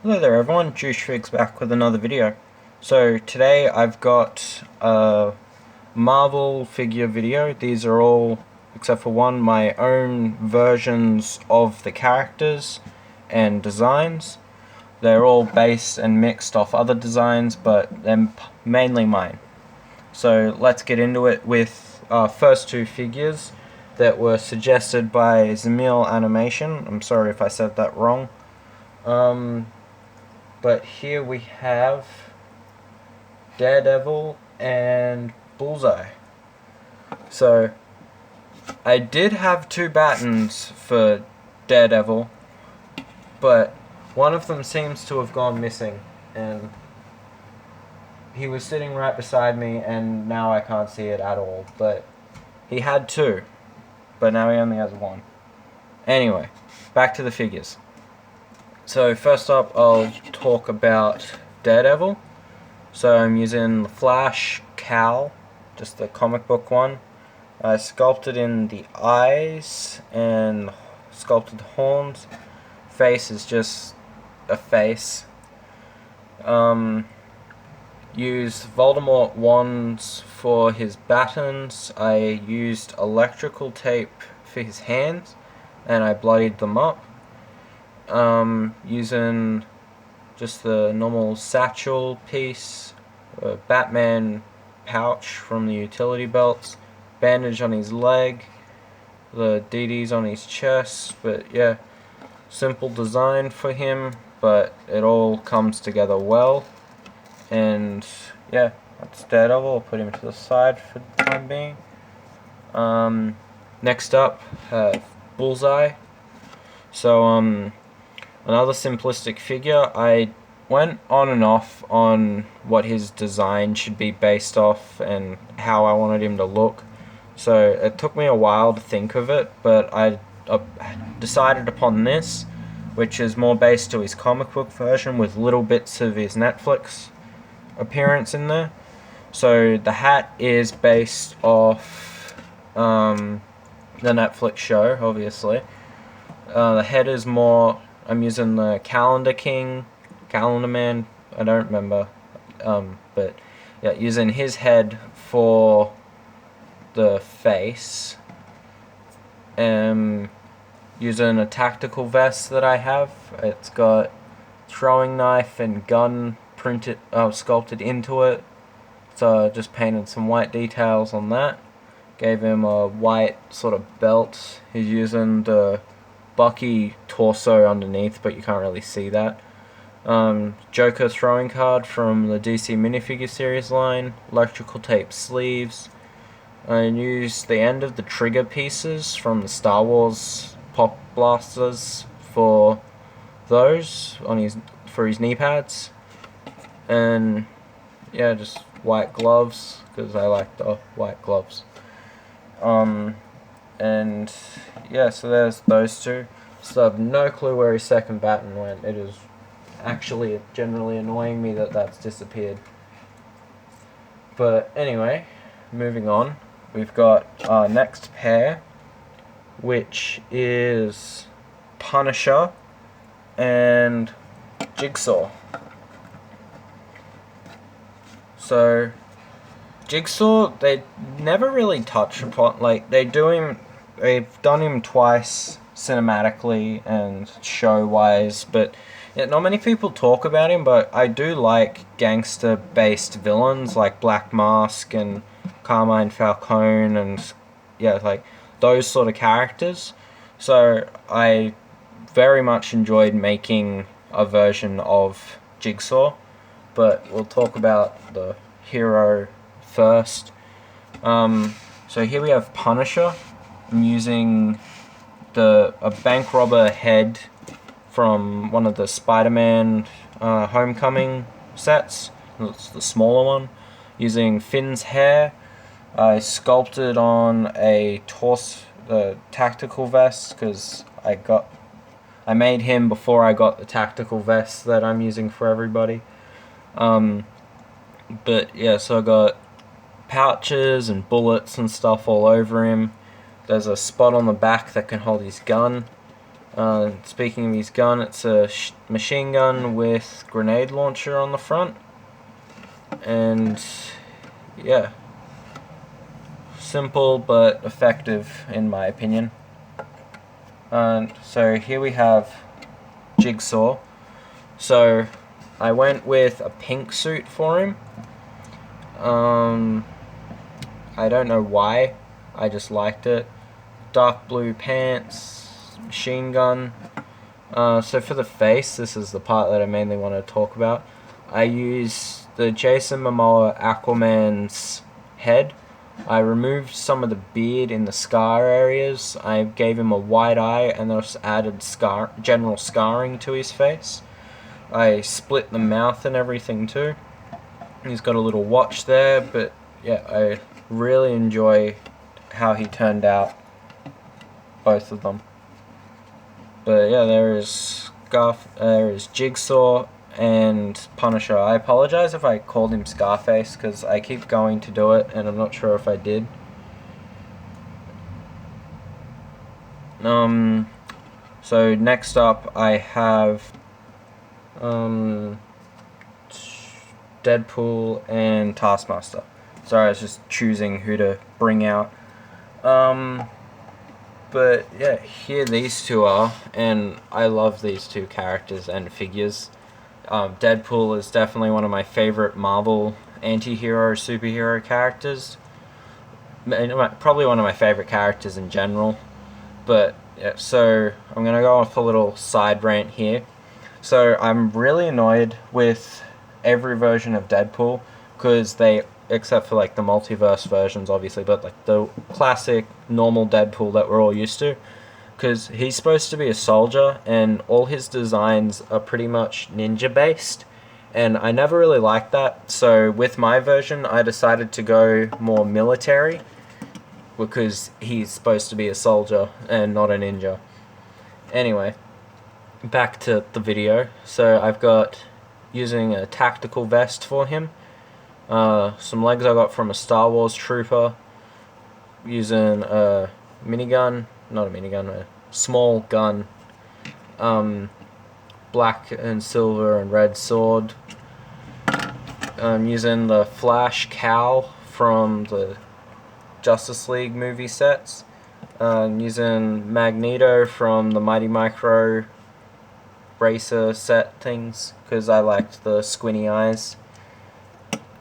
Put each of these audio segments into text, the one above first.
Hello there everyone, Juicefigs back with another video. So today I've got a Marvel figure video. These are all, except for one, my own versions of the characters and designs. They're all based and mixed off other designs, but they're mainly mine. So let's get into it with our first two figures that were suggested by Zamil Animation. I'm sorry if I said that wrong. But here we have Daredevil and Bullseye. So I did have two battens for Daredevil, but one of them seems to have gone missing, and he was sitting right beside me, and now I can't see it at all. But he had two, but now he only has one. Anyway, back to the figures. So first up, I'll talk about Daredevil. So I'm using the Flash cowl, just the comic book one. I sculpted in the eyes and sculpted the horns. Face is just a face. Used Voldemort wands for his batons. I used electrical tape for his hands, and I bloodied them up. Using just the normal satchel piece, a Batman pouch from the utility belts, bandage on his leg, the DDs on his chest. But yeah, simple design for him, but it all comes together well. And yeah, that's Daredevil. I'll put him to the side for the time being. Next up, Bullseye. So another simplistic figure. I went on and off on what his design should be based off and how I wanted him to look. So it took me a while to think of it, but I decided upon this, which is more based to his comic book version with little bits of his Netflix appearance in there. So the hat is based off the Netflix show, obviously. The head is more, I'm using the Calendar Man, I don't remember, but yeah, using his head for the face. Using a tactical vest that I have. It's got throwing knife and gun sculpted into it. So just painted some white details on that. Gave him a white sort of belt. He's using the Bucky torso underneath, but you can't really see that. Joker throwing card from the DC minifigure series line. Electrical tape sleeves. I used the end of the trigger pieces from the Star Wars pop blasters for those for his knee pads. And yeah, just white gloves, because I like the white gloves. And yeah, so there's those two. So I have no clue where his second baton went. It is actually generally annoying me that that's disappeared. But anyway, moving on. We've got our next pair, which is Punisher and Jigsaw. So Jigsaw, they never really touch upon, like, they've done him twice cinematically and show-wise, but yeah, not many people talk about him. But I do like gangster-based villains like Black Mask and Carmine Falcone, and yeah, like those sort of characters. So I very much enjoyed making a version of Jigsaw, but we'll talk about the hero first. So here we have Punisher. I'm using a bank robber head from one of the Spider-Man Homecoming sets. It's the smaller one. Using Finn's hair, I sculpted on a tactical vest, because I made him before I got the tactical vest that I'm using for everybody. But yeah, so I got pouches and bullets and stuff all over him. There's a spot on the back that can hold his gun. Speaking of his gun, it's a machine gun with grenade launcher on the front. And yeah, simple but effective in my opinion. So here we have Jigsaw. So I went with a pink suit for him. I don't know why, I just liked it. Dark blue pants, machine gun. So for the face, this is the part that I mainly want to talk about. I used the Jason Momoa Aquaman's head. I removed some of the beard in the scar areas. I gave him a white eye and just added general scarring to his face. I split the mouth and everything too. He's got a little watch there, but yeah, I really enjoy how he turned out, both of them. But yeah, there is Jigsaw and Punisher. I apologize if I called him Scarface, because I keep going to do it, and I'm not sure if I did. So next up I have Deadpool and Taskmaster. Sorry, I was just choosing who to bring out. But yeah, here these two are, and I love these two characters and figures. Deadpool is definitely one of my favorite Marvel anti-hero superhero characters. Probably one of my favorite characters in general. But yeah, so I'm gonna go off a little side rant here. So I'm really annoyed with every version of Deadpool, because they, except for like the multiverse versions obviously, but like the classic normal Deadpool that we're all used to, because he's supposed to be a soldier and all his designs are pretty much ninja based, and I never really liked that. So with my version I decided to go more military, because he's supposed to be a soldier and not a ninja. Anyway, back to the video. So I've got, using a tactical vest for him, some legs I got from a Star Wars trooper, using a minigun, not a minigun, a small gun, black and silver and red sword. Using the Flash cowl from the Justice League movie sets. Using Magneto from the Mighty Micro bracer set things, because I liked the squinty eyes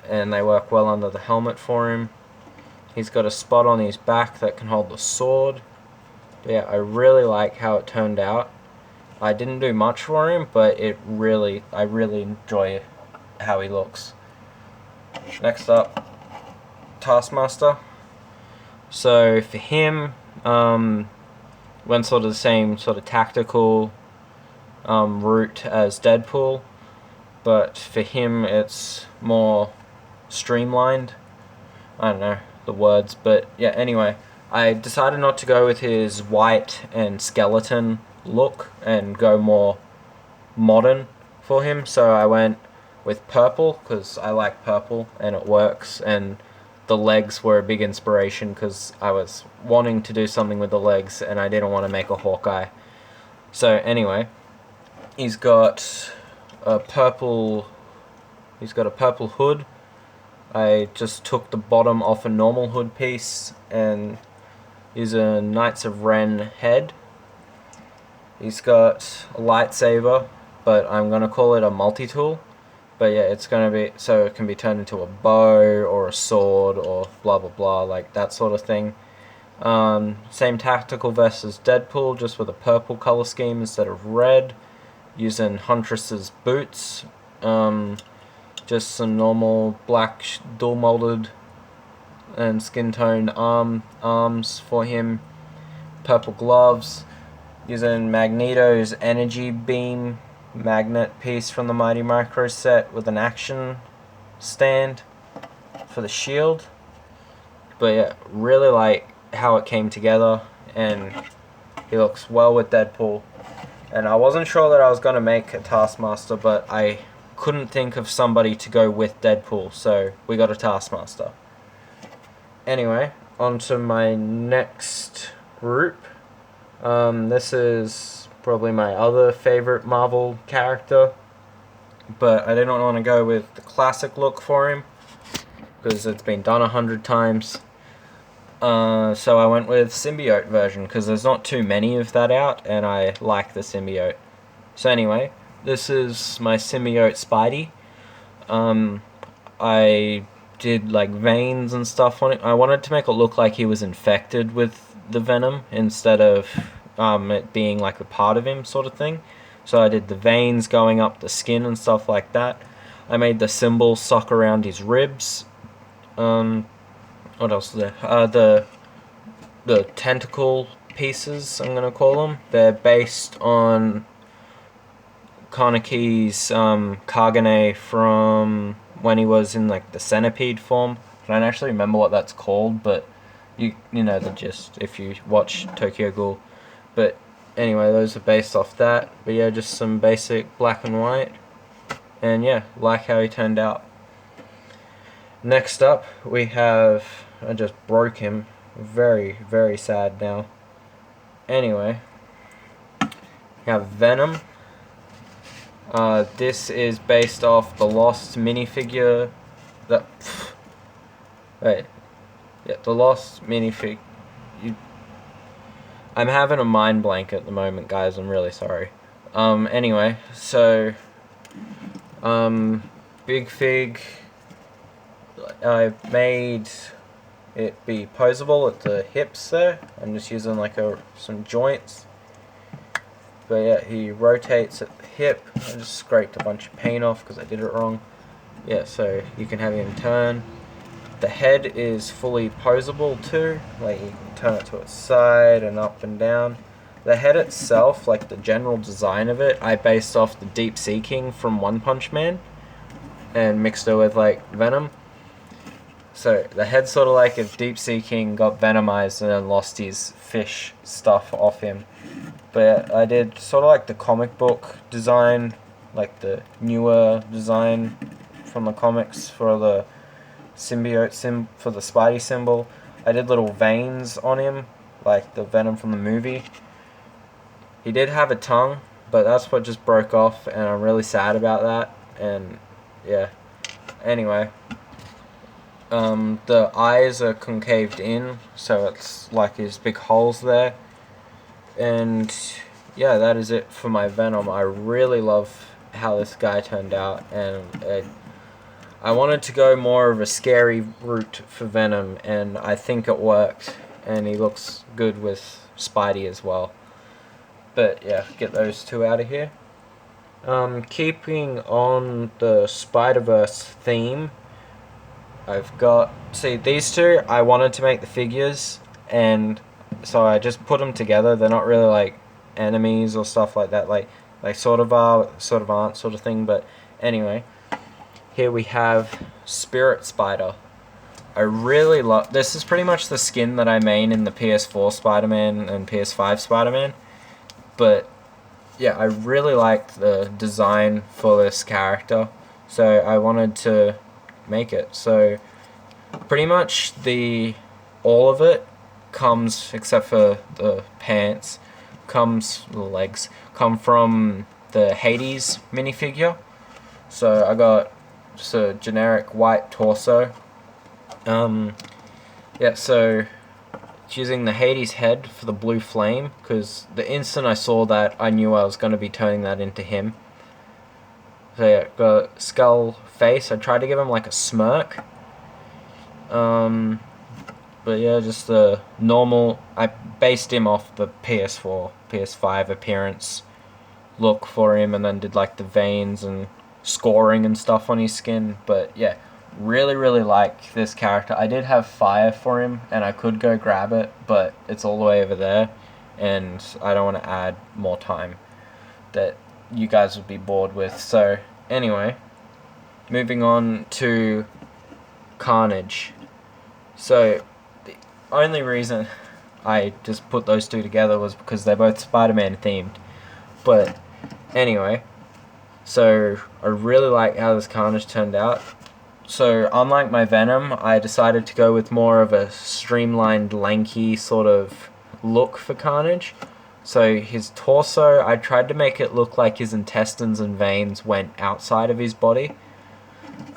and they work well under the helmet for him. He's got a spot on his back that can hold the sword. But yeah, I really like how it turned out. I didn't do much for him, but I really enjoy how he looks. Next up, Taskmaster. So for him, went sort of the same sort of tactical route as Deadpool, but for him it's more streamlined. I don't know the words, but yeah, anyway, I decided not to go with his white and skeleton look and go more modern for him, so I went with purple, because I like purple and it works, and the legs were a big inspiration because I was wanting to do something with the legs and I didn't want to make a Hawkeye. So anyway, he's got a purple hood. I just took the bottom off a normal hood piece and used a Knights of Ren head. He's got a lightsaber, but I'm going to call it a multi-tool. But yeah, it's going to be, so it can be turned into a bow or a sword or blah blah blah, like that sort of thing. Same tactical vest as Deadpool, just with a purple color scheme instead of red. Using Huntress's boots. Just some normal black dual molded and skin toned arms for him. Purple gloves. Using Magneto's energy beam magnet piece from the Mighty Micro set with an action stand for the shield. But yeah, really like how it came together, and he looks well with Deadpool. And I wasn't sure that I was going to make a Taskmaster, but I couldn't think of somebody to go with Deadpool, so we got a Taskmaster. Anyway, on to my next group. This is probably my other favorite Marvel character. But I didn't want to go with the classic look for him, because it's been done 100 times. So I went with Symbiote version, because there's not too many of that out, and I like the Symbiote. So anyway, this is my Symbiote Spidey. I did like veins and stuff on it. I wanted to make it look like he was infected with the Venom, instead of it being like a part of him sort of thing. So I did the veins going up the skin and stuff like that. I made the symbol suck around his ribs. What else is there? The tentacle pieces, I'm gonna call them. They're based on Kaneki's Kagane from when he was in like the centipede form. I don't actually remember what that's called, but you know the gist if you watch Tokyo Ghoul. But anyway, those are based off that. But yeah, just some basic black and white. And yeah, like how he turned out. Next up, we have... I just broke him. Very, very sad now. Anyway, we have Venom. This is based off the Lost minifigure. The Lost minifig. I'm having a mind blank at the moment, guys. I'm really sorry. Anyway, so Big Fig. I made it be posable at the hips there. I'm just using like some joints. But yeah, he rotates at the hip. I just scraped a bunch of paint off because I did it wrong. Yeah, so you can have him turn. The head is fully posable too. Like you can turn it to its side and up and down. The head itself, like the general design of it, I based off the Deep Sea King from One Punch Man and mixed it with like Venom. So the head's sort of like if Deep Sea King got venomized and then lost his fish stuff off him. But I did sort of like the comic book design, like the design from the comics for the symbiote for the Spidey symbol. I did little veins on him, like the Venom from the movie. He did have a tongue, but that's what just broke off, and I'm really sad about that. And yeah, anyway. The eyes are concaved in, so it's like his big holes there. And yeah, that is it for my Venom. I really love how this guy turned out, and I wanted to go more of a scary route for Venom, and I think it worked, and he looks good with Spidey as well. But yeah, get those two out of here. Keeping on the Spider-Verse theme, I've got... See, these two, I wanted to make the figures, and so I just put them together. They're not really like enemies or stuff like that. Like sort of are, sort of aren't sort of thing. But anyway, here we have Spirit Spider. I really love... This is pretty much the skin that I made in the PS4 Spider-Man and PS5 Spider-Man. But yeah, I really liked the design for this character, so I wanted to make it. So pretty much all of it comes, except for the pants, the legs come from the Hades minifigure. So I got just a generic white torso. Yeah, so it's using the Hades head for the blue flame, because the instant I saw that, I knew I was going to be turning that into him. So yeah, got skull face. I tried to give him like a smirk. But yeah, just the normal... I based him off the PS4, PS5 appearance look for him, and then did like the veins and scoring and stuff on his skin. But yeah, really, really like this character. I did have fire for him, and I could go grab it, but it's all the way over there, and I don't want to add more time that you guys would be bored with. So anyway, moving on to Carnage. So the only reason I just put those two together was because they're both Spider-Man themed. But anyway, so I really like how this Carnage turned out. So unlike my Venom, I decided to go with more of a streamlined, lanky sort of look for Carnage. So his torso, I tried to make it look like his intestines and veins went outside of his body.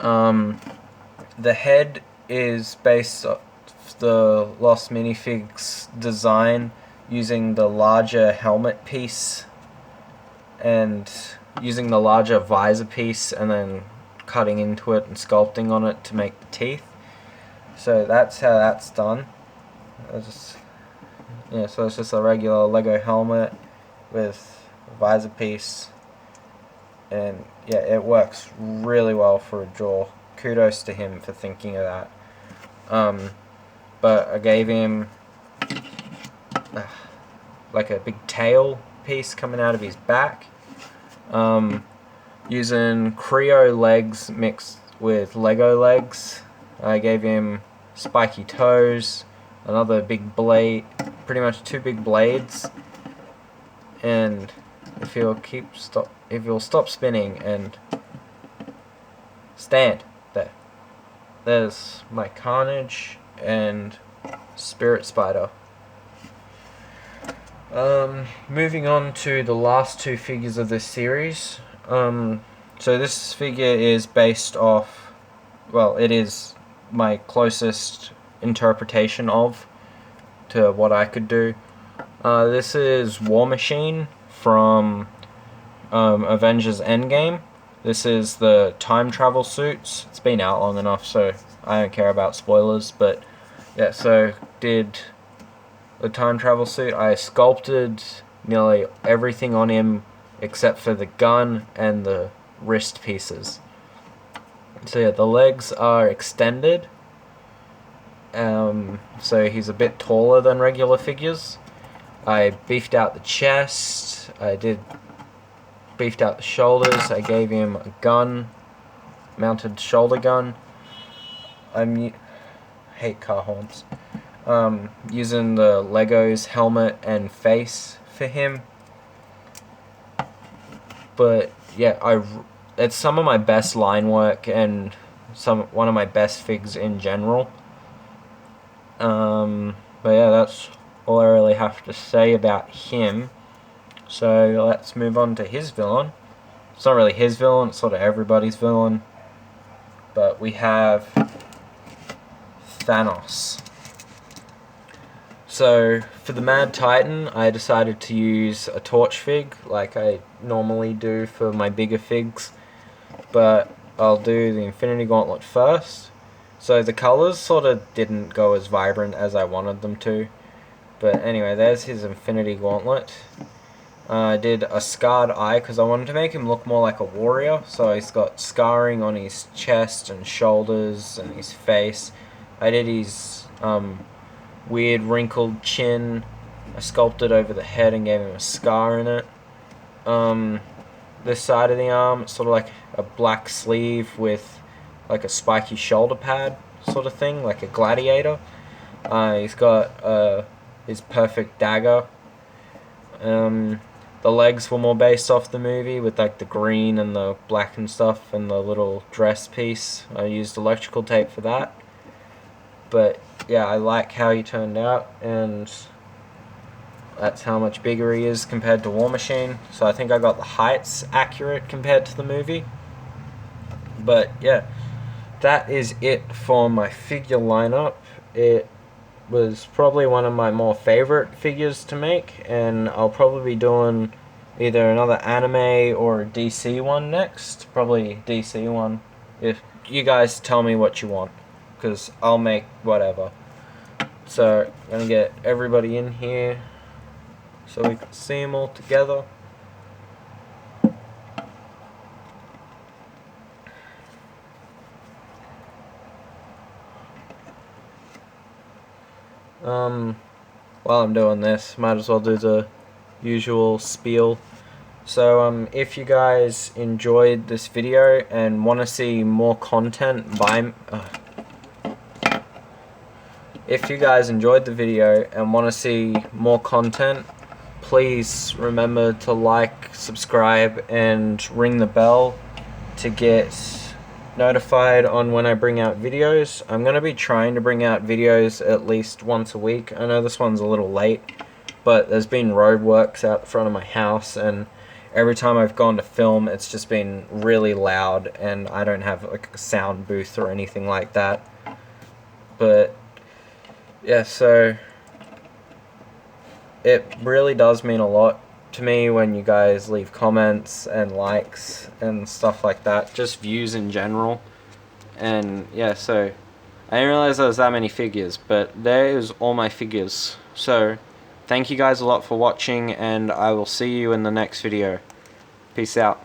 The head is based off the Lost Minifigs design, using the larger helmet piece and using the larger visor piece and then cutting into it and sculpting on it to make the teeth. So that's how that's done. So it's just a regular Lego helmet with a visor piece, and yeah, it works really well for a jaw. Kudos to him for thinking of that. But I gave him like a big tail piece coming out of his back, using Creo legs mixed with Lego legs. I gave him spiky toes, another big blade, pretty much 2 big blades, and if he'll stop spinning and stand there, there's my Carnage and Spirit Spider. Moving on to the last 2 figures of this series. So this figure is based off, well, it is my closest interpretation of to what I could do. This is War Machine from Avengers Endgame. This is the time travel suits. It's been out long enough, so I don't care about spoilers, but yeah, so did the time travel suit. I sculpted nearly everything on him except for the gun and the wrist pieces. So yeah, the legs are extended, so he's a bit taller than regular figures. I beefed out the chest, beefed out the shoulders, I gave him a gun, mounted shoulder gun. Hate car horns. Using the Legos helmet and face for him. But yeah, it's some of my best line work and one of my best figs in general. But yeah, that's all I really have to say about him. So let's move on to his villain. It's not really his villain, it's sort of everybody's villain. But we have Thanos. So for the Mad Titan, I decided to use a torch fig like I normally do for my bigger figs, but I'll do the Infinity Gauntlet first. So the colors sort of didn't go as vibrant as I wanted them to, but anyway, there's his Infinity Gauntlet. I did a scarred eye because I wanted to make him look more like a warrior, so he's got scarring on his chest and shoulders and his face. I did his weird wrinkled chin. I sculpted over the head and gave him a scar in it. This side of the arm, it's sort of like a black sleeve with like a spiky shoulder pad sort of thing, like a gladiator. He's got his perfect dagger. The legs were more based off the movie with like the green and the black and stuff and the little dress piece. I used electrical tape for that. But yeah, I like how he turned out, and that's how much bigger he is compared to War Machine. So I think I got the heights accurate compared to the movie. But yeah, that is it for my figure lineup. It was probably one of my more favorite figures to make, and I'll probably be doing either another anime or a DC one next. Probably DC one, if you guys tell me what you want, because I'll make whatever. So I'm gonna get everybody in here so we can see them all together. While I'm doing this, might as well do the usual spiel. So if you guys enjoyed this video and want to see more content if you guys enjoyed the video and want to see more content, please remember to like, subscribe, and ring the bell to get notified on when I bring out videos. I'm going to be trying to bring out videos at least once a week. I know this one's a little late, but there's been roadworks out the front of my house, and every time I've gone to film, it's just been really loud, and I don't have like a sound booth or anything like that. But yeah, so it really does mean a lot to me when you guys leave comments and likes and stuff like that, just views in general. And yeah, so I didn't realize there was that many figures, but there is all my figures. So thank you guys a lot for watching, and I will see you in the next video. Peace out.